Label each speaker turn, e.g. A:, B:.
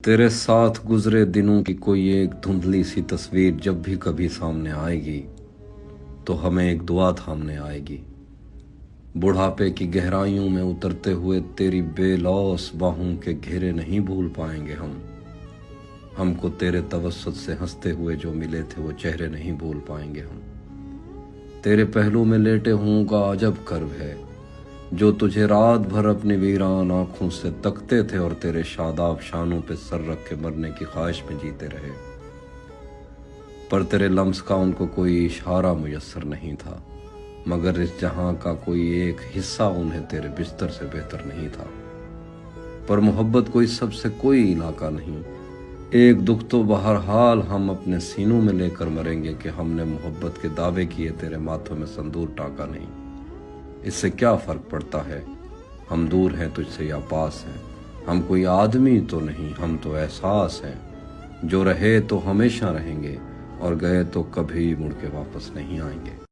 A: تیرے ساتھ گزرے دنوں کی کوئی ایک دھندلی سی تصویر جب بھی کبھی سامنے آئے گی تو ہمیں ایک دعا تھامنے آئے گی۔ بڑھاپے کی گہرائیوں میں اترتے ہوئے تیری بے لوث باہوں کے گھیرے نہیں بھول پائیں گے ہم کو تیرے توسط سے ہنستے ہوئے جو ملے تھے وہ چہرے نہیں بھول پائیں گے ہم۔ تیرے پہلو میں لیٹے ہوں کا عجب کرب ہے جو تجھے رات بھر اپنی ویران آنکھوں سے تکتے تھے اور تیرے شاداب شانوں پہ سر رکھ کے مرنے کی خواہش میں جیتے رہے، پر تیرے لمس کا ان کو کوئی اشارہ میسر نہیں تھا، مگر اس جہاں کا کوئی ایک حصہ انہیں تیرے بستر سے بہتر نہیں تھا۔ پر محبت کوئی سب سے کوئی علاقہ نہیں، ایک دکھ تو بہرحال ہم اپنے سینوں میں لے کر مریں گے کہ ہم نے محبت کے دعوے کیے تیرے ماتھوں میں سندور ٹانکا نہیں۔ اس سے کیا فرق پڑتا ہے ہم دور ہیں تجھ سے یا پاس ہیں، ہم کوئی آدمی تو نہیں، ہم تو احساس ہیں، جو رہے تو ہمیشہ رہیں گے اور گئے تو کبھی مڑ کے واپس نہیں آئیں گے۔